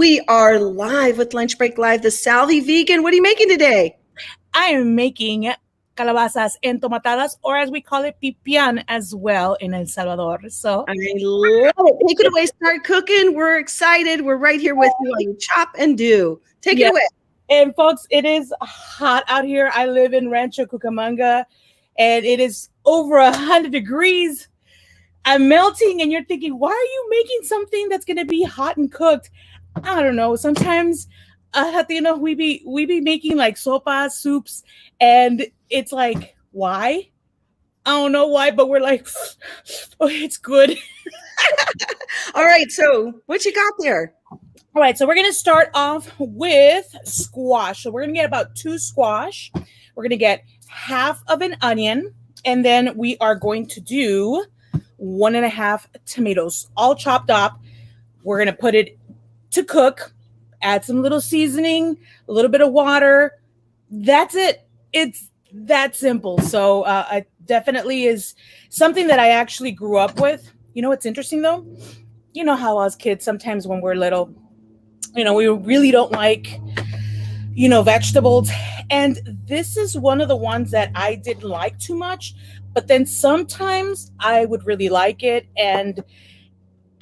We are live with Lunch Break Live, the Salvi Vegan. What are you making today? I am making Calabazas Entomatados, or as we call it, pipián as well in El Salvador. So I love it. Take it away. Start cooking. We're excited. We're right here with you while you chop and do. Take it away. And folks, it is hot out here. I live in Rancho Cucamonga, and it is over 100 degrees. I'm melting, and you're thinking, why are you making something that's going to be hot and cooked? I don't know. Sometimes, we be making like sopas, soups, and it's like, why? I don't know why, but we're like, oh, it's good. All right. So what you got there? All right. So we're going to start off with squash. So we're going to get about 2 squash. We're going to get half of an onion, and then we are going to do 1.5 tomatoes, all chopped up. We're going to put it to cook, add some little seasoning, a little bit of water. That's it. It's that simple. So it definitely is something that I actually grew up with. You know what's interesting though? You know how us kids, sometimes when we're little, we really don't like, vegetables. And this is one of the ones that I didn't like too much. But then sometimes I would really like it. And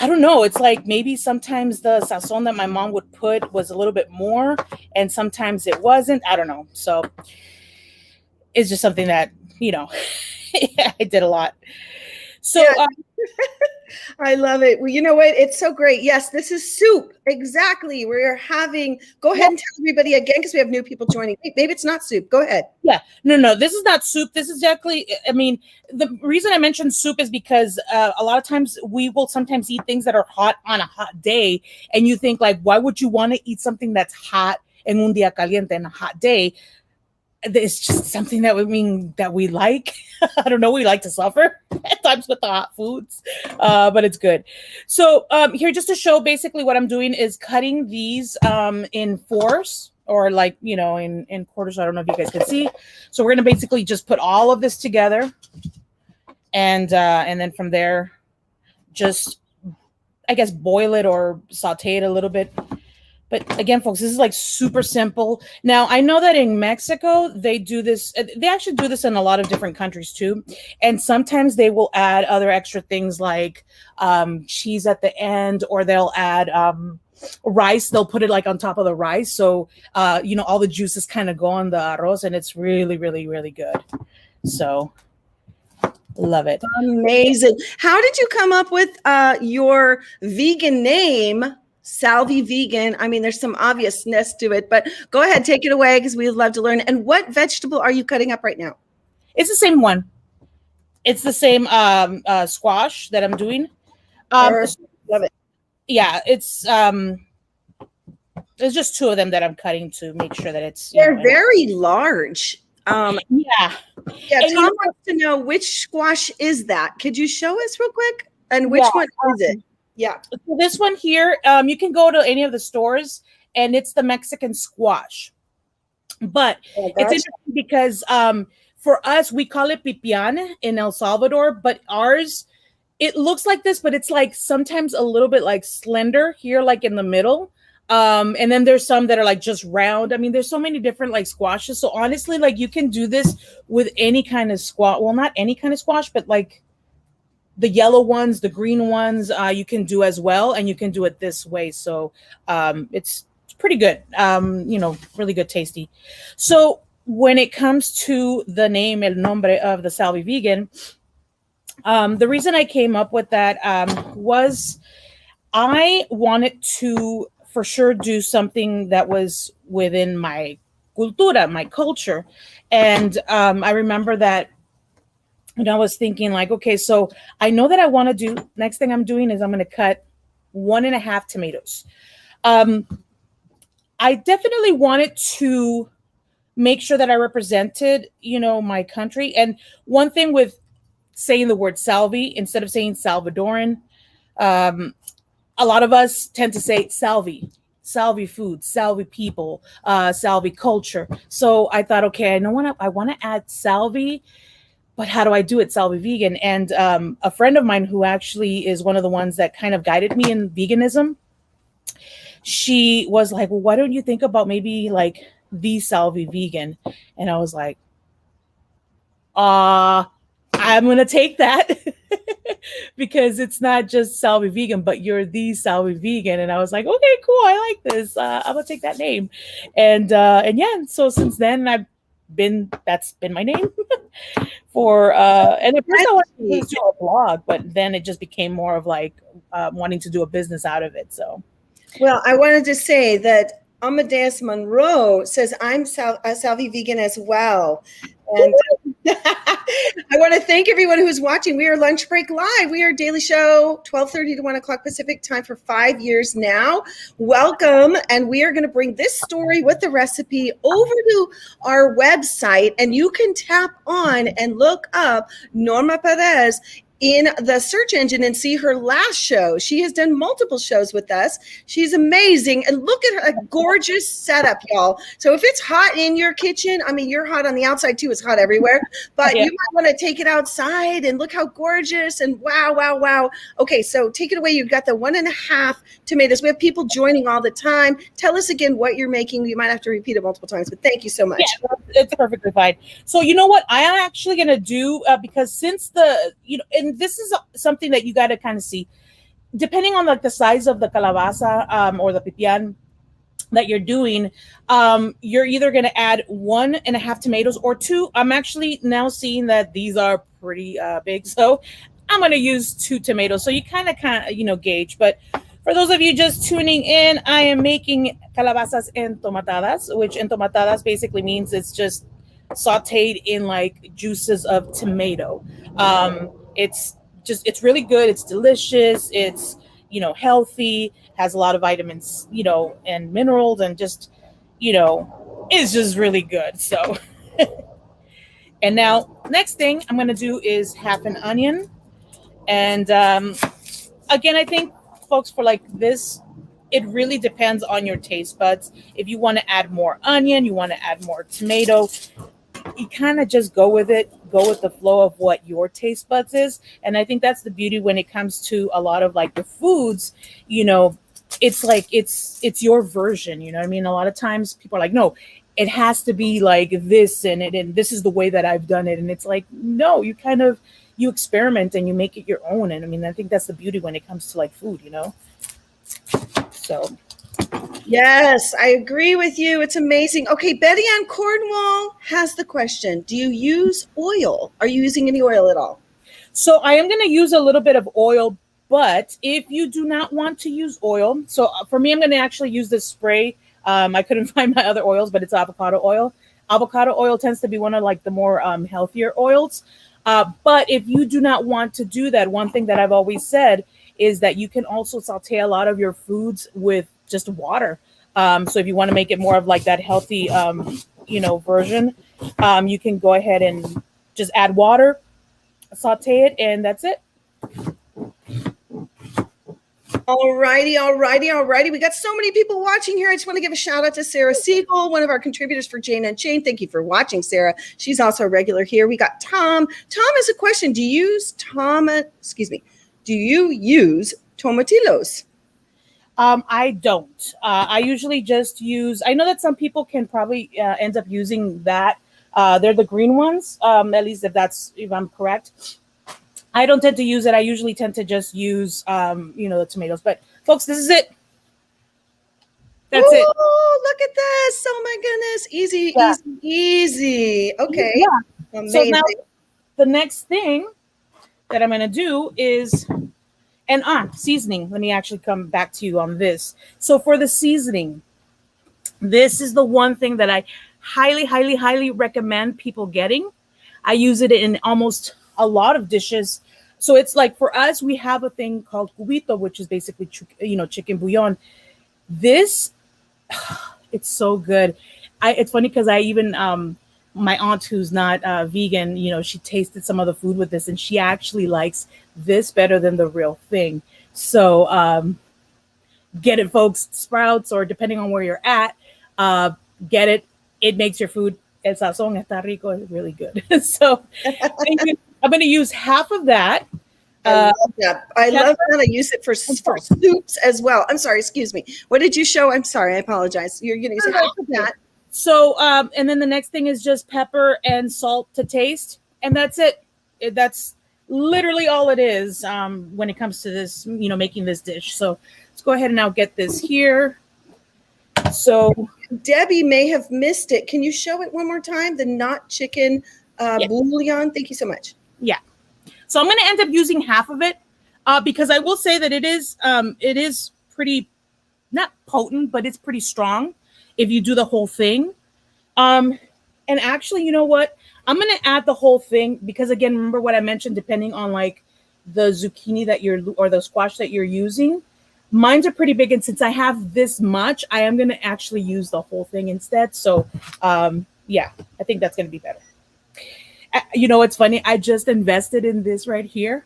I don't know. It's like maybe sometimes the sazon that my mom would put was a little bit more, and sometimes it wasn't. I don't know. So it's just something that, I did a lot. So yeah. I love it. Well, you know what? It's so great. Yes, this is soup. Exactly. We're having, go ahead and tell everybody again, because we have new people joining. Maybe it's not soup. Go ahead. Yeah. No, this is not soup. This is exactly, the reason I mentioned soup is because a lot of times we will sometimes eat things that are hot on a hot day. And you think like, why would you want to eat something that's hot en un día caliente in a hot day? It's just something that we like. I don't know. We like to suffer at times with the hot foods, but it's good. So here, just to show basically what I'm doing is cutting these in fours, or like, in quarters. I don't know if you guys can see. So we're going to basically just put all of this together. And then from there, just, I guess, boil it or saute it a little bit. But again, folks, this is like super simple. Now, I know that in Mexico, they do this. They actually do this in a lot of different countries too. And sometimes they will add other extra things like cheese at the end, or they'll add rice. They'll put it like on top of the rice. So, all the juices kind of go on the arroz, and it's really, really, really good. So love it. Amazing. How did you come up with your vegan name? Salvi Vegan. There's some obviousness to it, but go ahead, take it away, because we'd love to learn. And what vegetable are you cutting up right now? It's the same one. It's the same squash that I'm doing. Love it. Yeah, it's there's just 2 of them that I'm cutting to make sure that it's. They're very large. Yeah. Tom wants to know, which squash is that? Could you show us real quick? And which one is it? Yeah. So this one here, you can go to any of the stores, and it's the Mexican squash. But it's interesting because for us, we call it pipián in El Salvador, but ours, it looks like this, but it's like sometimes a little bit like slender here, like in the middle. And then there's some that are like just round. There's so many different like squashes. So honestly, like you can do this with any kind of squash. Well, not any kind of squash, but like the yellow ones, the green ones, you can do as well. And you can do it this way. So it's pretty good, really good, tasty. So when it comes to the name, el nombre of the Salvi Vegan, the reason I came up with that was I wanted to for sure do something that was within my cultura, my culture. And I remember that, I was thinking like, okay, so I know that I want to do, next thing I'm doing is I'm going to cut 1.5 tomatoes. I definitely wanted to make sure that I represented, my country. And one thing with saying the word Salvi instead of saying Salvadoran, a lot of us tend to say Salvi food, Salvi people, Salvi culture. So I thought, okay, I want to add Salvi, but how do I do it? Salvi Vegan. And a friend of mine who actually is one of the ones that kind of guided me in veganism, she was like, well, why don't you think about maybe like the Salvi Vegan? And I was like, I'm gonna take that because it's not just Salvi Vegan, but you're the Salvi Vegan. And I was like, okay, cool, I like this. I'm gonna take that name, and yeah. So since then, that's been my name for. And at first I wanted to do a blog, but then it just became more of like wanting to do a business out of it. So, well, I wanted to say that Amadeus Monroe says I'm Salvi Vegan as well. And I want to thank everyone who's watching. We are Lunch Break Live. We are Daily Show, 12:30 to 1 o'clock Pacific time for 5 years now. Welcome. And we are going to bring this story with the recipe over to our website. And you can tap on and look up Norma Perez in the search engine and see her last show. She has done multiple shows with us. She's amazing. And look at her gorgeous setup, y'all. So if it's hot in your kitchen, I mean, you're hot on the outside too. It's hot everywhere, but you might want to take it outside and look how gorgeous and wow, wow, wow. Okay, so take it away. You've got the 1.5 tomatoes. We have people joining all the time. Tell us again what you're making. You might have to repeat it multiple times, but thank you so much. Yeah, it's perfectly fine. So you know what I am actually going to do, because since and this is something that you got to kind of see, depending on like the size of the calabaza or the pipián that you're doing, you're either going to add 1.5 tomatoes or 2. I'm actually now seeing that these are pretty big, so I'm going to use 2 tomatoes. So you kind of gauge. But for those of you just tuning in, I am making calabazas entomatadas, which entomatadas basically means it's just sauteed in like juices of tomato. It's really good. It's delicious. It's, healthy, has a lot of vitamins, and minerals, and just, it's just really good. So, and now next thing I'm going to do is half an onion. And again, I think folks, for like this, it really depends on your taste buds. If you want to add more onion, you want to add more tomato, you kind of just go with it, go with the flow of what your taste buds is. And I think that's the beauty when it comes to a lot of like the foods, it's like, it's your version, you know what I mean? A lot of times people are like, no, it has to be like this and this is the way that I've done it. And it's like, no, you experiment and you make it your own. And I mean, I think that's the beauty when it comes to like food, so. Yes, I agree with you. It's amazing. Okay, Betty Ann Cornwall has the question. Do you use oil? Are you using any oil at all? So I am going to use a little bit of oil, but if you do not want to use oil, so for me, I'm going to actually use this spray. I couldn't find my other oils, but it's avocado oil. Avocado oil tends to be one of like the more healthier oils. But if you do not want to do that, one thing that I've always said is that you can also saute a lot of your foods with just water. So if you want to make it more of like that healthy, version, you can go ahead and just add water, saute it, and that's it. All righty. We got so many people watching here. I just want to give a shout out to Sarah Siegel, one of our contributors for Jane Unchained. Thank you for watching, Sarah. She's also a regular here. We got Tom. Tom has a question. Do you use tomatillos? I don't. I usually just use, I know that some people can probably end up using that. They're the green ones, at least if I'm correct. I don't tend to use it. I usually tend to just use, the tomatoes. But folks, this is it. That's it. Oh, look at this. Oh my goodness. Easy. Okay. Yeah. So now the next thing that I'm going to do is, and seasoning. Let me actually come back to you on this. So for the seasoning, this is the one thing that I highly, highly, highly recommend people getting. I use it in almost a lot of dishes. So it's like for us, we have a thing called cubito, which is basically, chicken bouillon. This, it's so good. It's funny because I even, my aunt who's not vegan, she tasted some of the food with this and she actually likes this better than the real thing. So get it, folks. Sprouts, or depending on where you're at, get it. It makes your food, el sazón está rico, really good. So I'm going to use half of that. I love that. I love that. I use it for salt. soups as well. I'm sorry, excuse me. What did you show? I'm sorry, I apologize. You're going to use half of that. So, and then the next thing is just pepper and salt to taste, and that's it. That's literally all it is when it comes to this, making this dish. So let's go ahead and now get this here. So Debbie may have missed it. Can you show it one more time? The not chicken bouillon. Thank you so much. Yeah. So I'm going to end up using half of it because I will say that it is pretty, not potent, but it's pretty strong if you do the whole thing. And actually, you know what? I'm going to add the whole thing because, again, remember what I mentioned, depending on like the zucchini or the squash that you're using. Mine's are pretty big. And since I have this much, I am going to actually use the whole thing instead. So, yeah, I think that's going to be better. You know, it's funny. I just invested in this right here.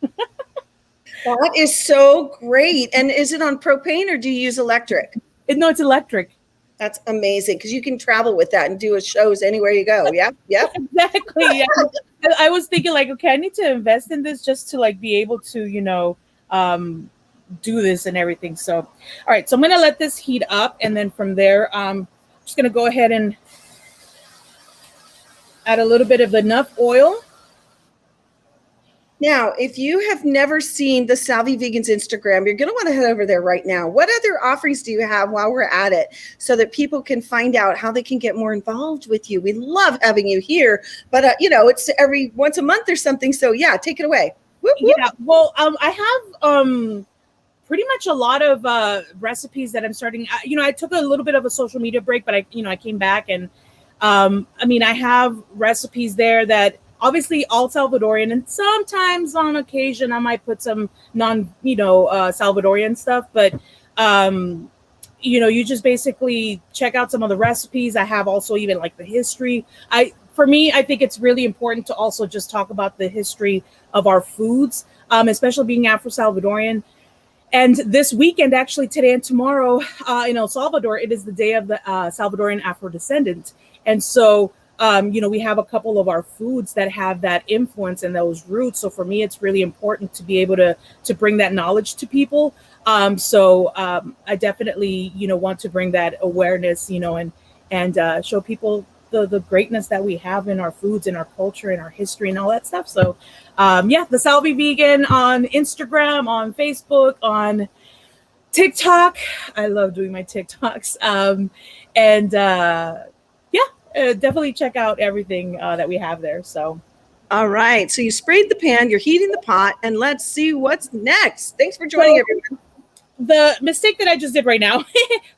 That is so great. And is it on propane or do you use electric? No, it's electric. That's amazing because you can travel with that and do shows anywhere you go. Yeah, yeah, exactly. Yeah. I was thinking like, okay, I need to invest in this just to like be able to, do this and everything. So, all right. So I'm gonna let this heat up, and then from there, I'm just gonna go ahead and add a little bit of enough oil. Now, if you have never seen the Salvi Vegans Instagram, you're going to want to head over there right now. What other offerings do you have while we're at it so that people can find out how they can get more involved with you? We love having you here, but, it's every once a month or something. So, yeah, take it away. Whoop, whoop. Yeah, well, I have pretty much a lot of recipes that I'm starting. I took a little bit of a social media break, but I came back and, I have recipes there that obviously all Salvadorian, and sometimes on occasion I might put some Salvadorian stuff, but you just basically check out some of the recipes. I have also even like the history. For me, I think it's really important to also just talk about the history of our foods, especially being Afro-Salvadorian. And this weekend, actually today and tomorrow in El Salvador, it is the day of the Salvadorian Afro-descendant. And so we have a couple of our foods that have that influence and those roots. So for me, it's really important to be able to bring that knowledge to people. So I definitely, want to bring that awareness, and show people the greatness that we have in our foods and our culture and our history and all that stuff. So the Salvi Vegan on Instagram, on Facebook, on TikTok. I love doing my TikToks. Definitely check out everything that we have there. So, all right. So you sprayed the pan, you're heating the pot, and let's see what's next. Thanks for joining, everyone. The mistake that I just did right now,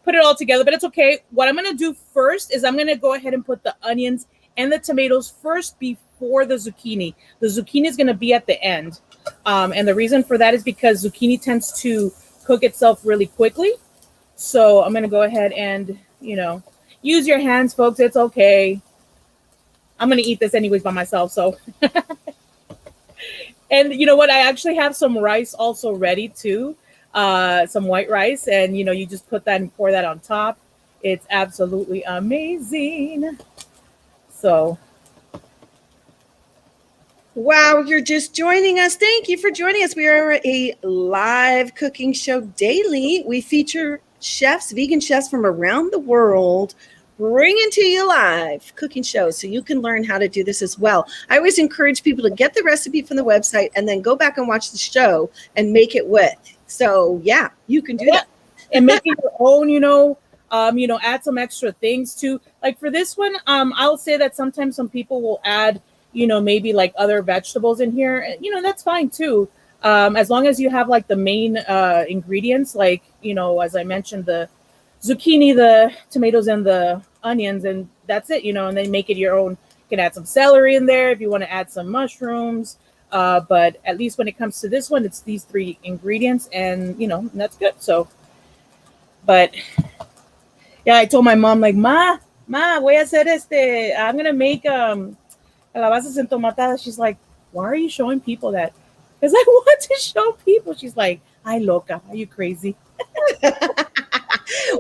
put it all together, but it's okay. What I'm going to do first is I'm going to go ahead and put the onions and the tomatoes first before the zucchini. The zucchini is going to be at the end. And the reason for that is because zucchini tends to cook itself really quickly. So I'm going to go ahead and, use your hands, folks. It's okay. I'm going to eat this anyways by myself. So, and you know what? I actually have some rice also ready too. Some white rice. And, you just put that and pour that on top. It's absolutely amazing. So. Wow, you're just joining us. Thank you for joining us. We are a live cooking show daily. We feature vegan chefs from around the world, bringing to you live cooking shows so you can learn how to do this as well. I always encourage people to get the recipe from the website and then go back and watch the show and make it with. So yeah, you can do that. And make it your own, add some extra things too. Like for this one, I'll say that sometimes some people will add, maybe like other vegetables in here. That's fine too. As long as you have like the main ingredients, like, as I mentioned, the zucchini, the tomatoes, and the onions, and that's it, and then make it your own. You can add some celery in there if you want to add some mushrooms. But at least when it comes to this one, it's these three ingredients, and, that's good. So, but yeah, I told my mom, like, Ma, voy a hacer I'm going to make Calabazas Entomatados. She's like, why are you showing people that? Because I want to show people. She's like, ay, loca, are you crazy?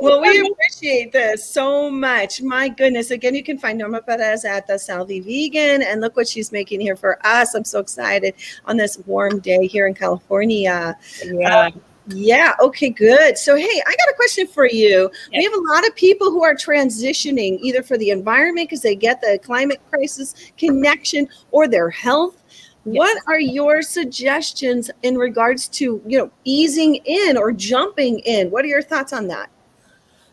Well, we appreciate appreciate this so much. My goodness. Again, you can find Norma Perez at the Salvi Vegan, and look what she's making here for us. I'm so excited on this warm day here in California. Yeah. Yeah. Okay, good. So, hey, I got a question for you. Yeah. We have a lot of people who are transitioning either for the environment because they get the climate crisis connection or their health. What are your suggestions in regards to, easing in or jumping in? What are your thoughts on that?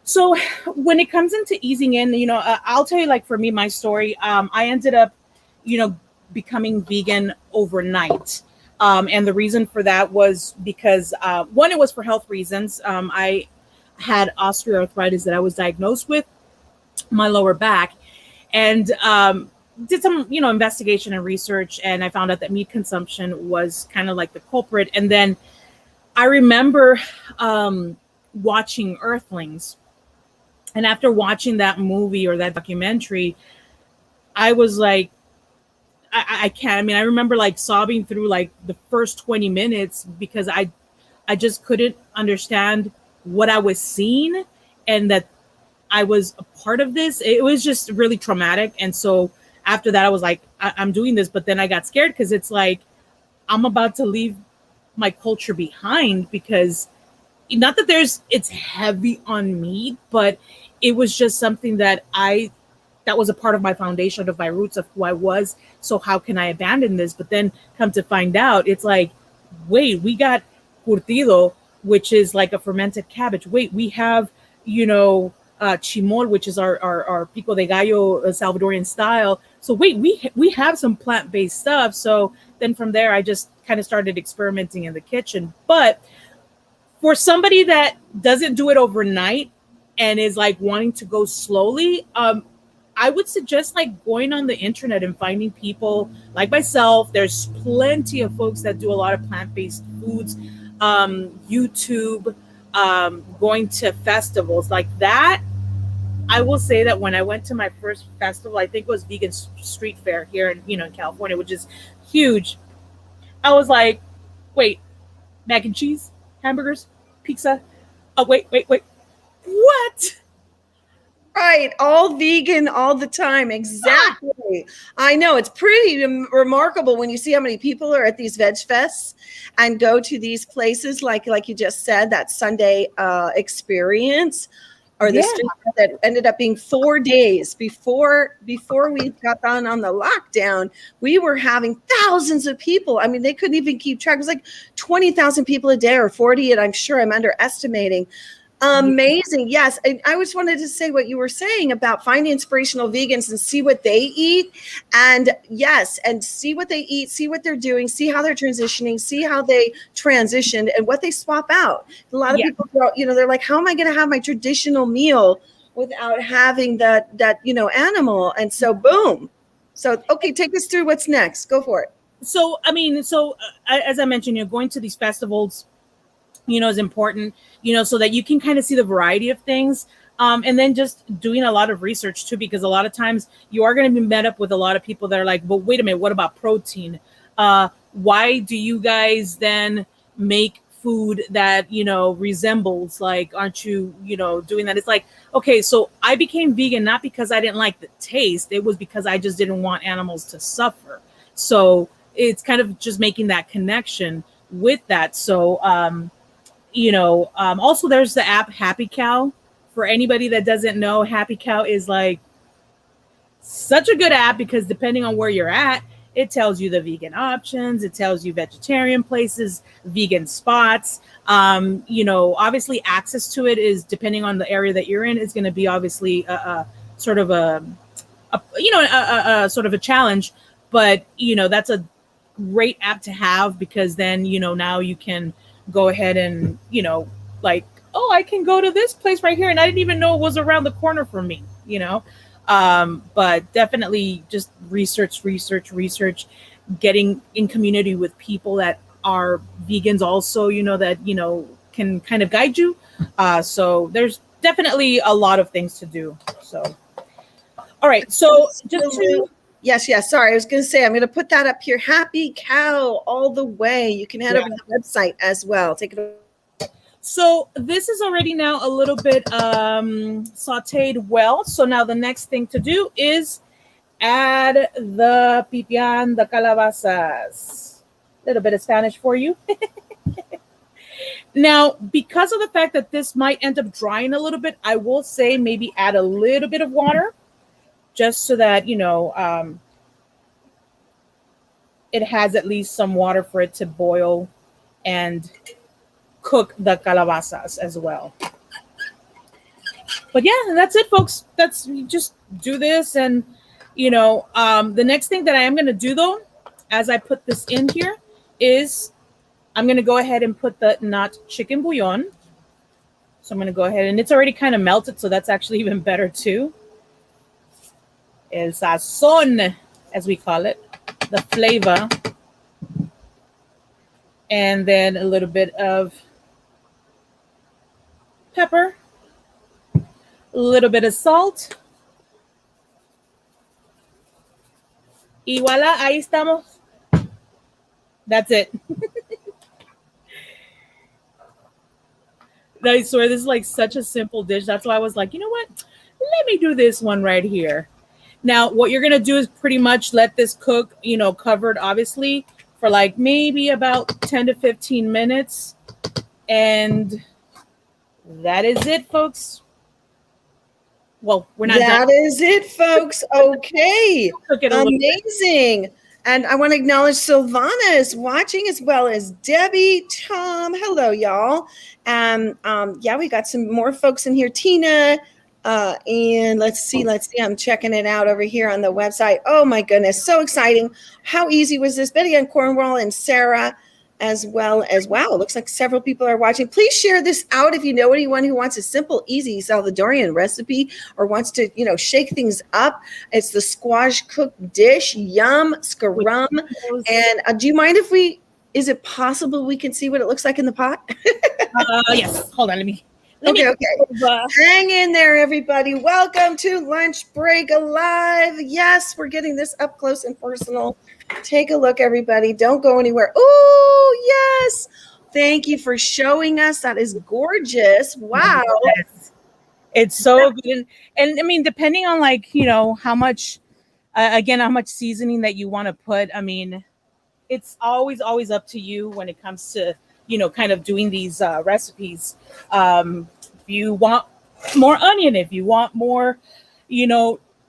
So when it comes into easing in, I'll tell you, like, for me, my story, I ended up, becoming vegan overnight. And the reason for that was because, one, it was for health reasons. I had osteoarthritis that I was diagnosed with, my lower back, and did some, investigation and research, and I found out that meat consumption was kind of like the culprit. And then I remember watching Earthlings, and after watching that movie or that documentary, I was like, I can't. I mean, I remember like sobbing through like the first 20 minutes because I just couldn't understand what I was seeing, and that I was a part of this. It was just really traumatic. And so after that, I was like, I'm doing this. But then I got scared because it's like, I'm about to leave my culture behind, because not that it's heavy on me, but it was just something that was a part of my foundation, of my roots, of who I was. So how can I abandon this? But then come to find out, it's like, wait, we got curtido, which is like a fermented cabbage. Wait, we have, chimol, which is our pico de gallo Salvadorian style. So wait, we have some plant-based stuff. So then from there, I just kind of started experimenting in the kitchen. But for somebody that doesn't do it overnight and is like wanting to go slowly, I would suggest like going on the internet and finding people like myself. There's plenty of folks that do a lot of plant-based foods, YouTube, going to festivals like that. I will say that when I went to my first festival, I think it was Vegan Street Fair here in California, which is huge. I was like, wait, mac and cheese, hamburgers, pizza. Oh, wait. What? Right. All vegan all the time. Exactly. I know. It's pretty remarkable when you see how many people are at these veg fests and go to these places like you just said, that Sunday experience, or the street that ended up being 4 days before we got on the lockdown. We were having thousands of people. I mean, they couldn't even keep track. It was like 20,000 people a day, or 40, and I'm sure I'm underestimating. Amazing. Yes. And I just wanted to say what you were saying about finding inspirational vegans and see what they eat. And yes, and see what they eat, see what they're doing, see how they're transitioning, see how they transitioned and what they swap out. A lot of people, they're like, how am I going to have my traditional meal without having that animal? And so boom. So, okay, take us through what's next. Go for it. So, as I mentioned, going to these festivals, is important, so that you can kind of see the variety of things. And then just doing a lot of research too, because a lot of times you are going to be met up with a lot of people that are like, well, wait a minute, what about protein? Why do you guys then make food that, resembles, like, aren't you, doing that? It's like, okay, so I became vegan, not because I didn't like the taste. It was because I just didn't want animals to suffer. So it's kind of just making that connection with that. So, also there's the app Happy Cow. For anybody that doesn't know, Happy Cow is like such a good app, because depending on where you're at, it tells you the vegan options, it tells you vegetarian places, vegan spots. Obviously access to it is, depending on the area that you're in, is going to be obviously a sort of a sort of a challenge. But that's a great app to have, because then now you can go ahead and, like, oh, I can go to this place right here, and I didn't even know it was around the corner from me, but definitely just research, getting in community with people that are vegans also, that, can kind of guide you. So there's definitely a lot of things to do. So, all right. So just to... Yes. Sorry, I was going to say, I'm going to put that up here. Happy Cow all the way. You can head over to the website as well. Take it away. So this is already now a little bit sauteed well. So now the next thing to do is add the pipián, the calabazas. A little bit of Spanish for you. Now, because of the fact that this might end up drying a little bit, I will say maybe add a little bit of water just so that, it has at least some water for it to boil and cook the calabazas as well. But yeah, that's it, folks. That's, you just do this. And, the next thing that I am going to do, though, as I put this in here is I'm going to go ahead and put the not chicken bouillon. So I'm going to go ahead, and it's already kind of melted, so that's actually even better too. El sazón, as we call it, the flavor. And then a little bit of pepper, a little bit of salt. Y voila, ahí estamos. That's it. I swear this is like such a simple dish. That's why I was like, you know what? Let me do this one right here. Now, what you're going to do is pretty much let this cook, covered obviously for like maybe about 10 to 15 minutes. And that is it, folks. Well, we're not done. That is it, folks. Okay. Amazing. And I want to acknowledge Silvana is watching, as well as Debbie, Tom. Hello, y'all. And we got some more folks in here. Tina, and let's see. I'm checking it out over here on the website. Oh my goodness, so exciting. How easy was this? Betty and Cornwall and Sarah, as well as, wow, it looks like several people are watching. Please share this out if you know anyone who wants a simple, easy Salvadorian recipe or wants to, shake things up. It's the squash cooked dish. Yum, scarum. And do you mind if is it possible we can see what it looks like in the pot? Yes. Hold on. Let me. Okay. Hang in there, everybody. Welcome to Lunch Break Alive. Yes, we're getting this up close and personal. Take a look, everybody. Don't go anywhere. Oh, yes. Thank you for showing us. That is gorgeous. Wow. Yes. It's so good. And I mean, depending on how much, how much seasoning that you want to put, I mean, it's always up to you when it comes to, kind of doing these recipes. If you want more onion, if you want more,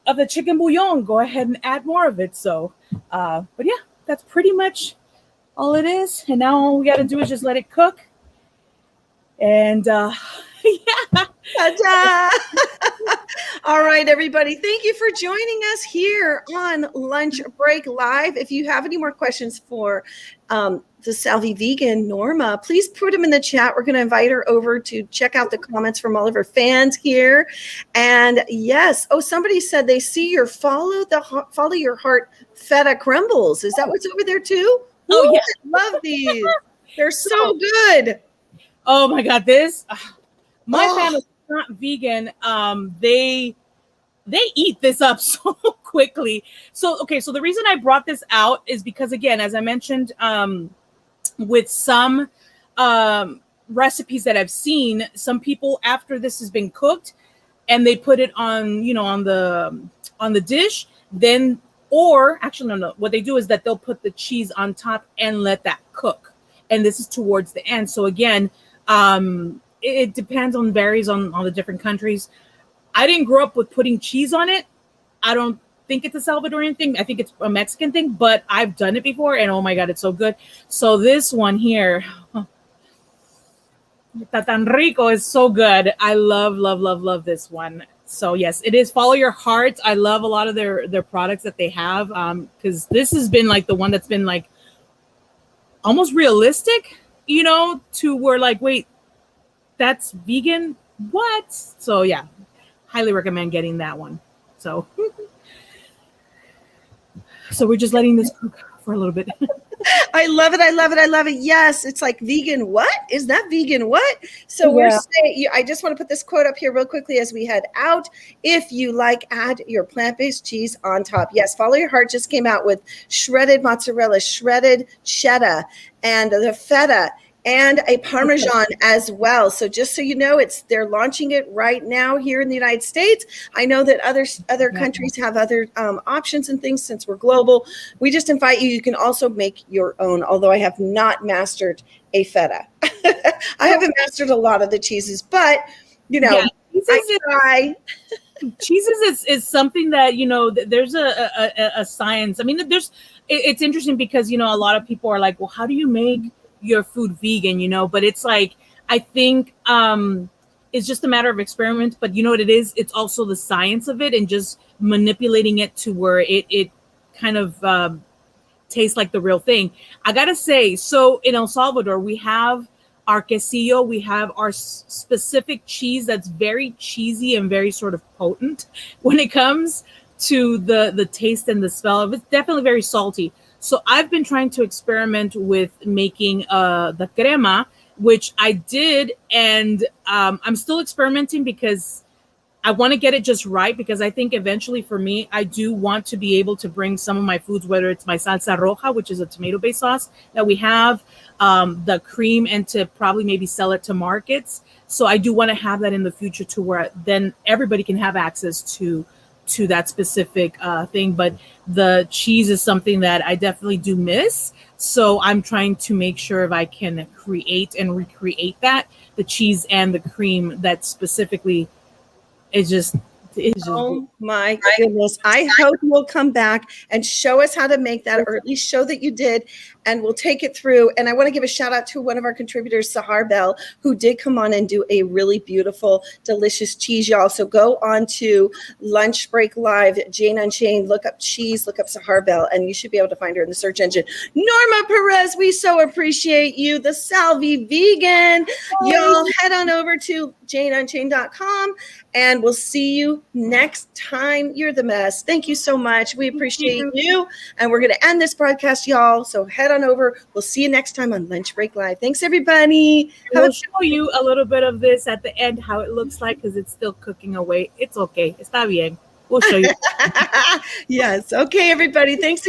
of the chicken bouillon, go ahead and add more of it. So, but yeah, that's pretty much all it is. And now all we got to do is just let it cook. And yeah. Ta-da! All right, everybody. Thank you for joining us here on Lunch Break Live. If you have any more questions for the Salvi Vegan Norma, please put them in the chat. We're going to invite her over to check out the comments from all of her fans here. And yes, somebody said they see your follow your heart feta crumbles. Is that what's over there too? Oh, yeah. I love these. They're so good. Oh my God, my family's not vegan. They eat this up so quickly. So the reason I brought this out is because, again, as I mentioned, with some recipes that I've seen, some people, after this has been cooked and they put it on, on the dish, then, or actually, no, what they do is that they'll put the cheese on top and let that cook. And this is towards the end. So again, it depends varies on the different countries. I didn't grow up with putting cheese on it. I don't think it's a Salvadorian thing. I think it's a Mexican thing, but I've done it before and oh my God, it's so good. So this one here, está tan rico, is so good. I love this one. So yes, it is Follow Your Heart. I love a lot of their products that they have, because this has been like the one that's been like almost realistic, to where like, wait, that's vegan? What? So yeah, highly recommend getting that one. So we're just letting this cook for a little bit. I love it. Yes, it's like vegan. What is that? Vegan what? So we're saying, I just want to put this quote up here real quickly as we head out. If you like, add your plant-based cheese on top. Yes, Follow Your Heart just came out with shredded mozzarella, shredded cheddar, and the feta. and a Parmesan as well. So just so you know, they're launching it right now here in the United States. I know that other countries have other options and things since we're global. We just invite you. You can also make your own, although I have not mastered a feta. I haven't mastered a lot of the cheeses, but I try. Cheeses is something that there's a science. I mean, it's interesting because a lot of people are like, well, how do you make your food vegan? But it's like, I think it's just a matter of experiment. But you know what it is? It's also the science of it and just manipulating it to where it kind of tastes like the real thing. I gotta say, so in El Salvador, we have our quesillo, we have our specific cheese that's very cheesy and very sort of potent when it comes to the taste and the smell. It's definitely very salty. So I've been trying to experiment with making the crema, which I did, and I'm still experimenting because I want to get it just right, because I think eventually for me, I do want to be able to bring some of my foods, whether it's my salsa roja, which is a tomato-based sauce that we have, the cream, and to probably maybe sell it to markets. So I do want to have that in the future to where then everybody can have access to that specific thing. But the cheese is something that I definitely do miss. So I'm trying to make sure if I can create and recreate that, the cheese and the cream that specifically it's just oh my goodness. I hope you'll come back and show us how to make that, or at least show that you did, and we'll take it through. And I want to give a shout out to one of our contributors, Sahar Bell, who did come on and do a really beautiful, delicious cheese, y'all. So go on to Lunch Break Live, Jane Unchained, look up cheese, look up Sahar Bell, and you should be able to find her in the search engine. Norma Perez, we so appreciate you. The Salvi Vegan. Y'all head on over to janeunchained.com and we'll see you next time. You're the best. Thank you so much. We appreciate you. And we're going to end this broadcast, y'all. So head on over. We'll see you next time on Lunch Break Live. Thanks, everybody. We'll show you a little bit of this at the end, how it looks like, because it's still cooking away. It's okay. Está bien. We'll show you. Yes. Okay, everybody. Thanks again.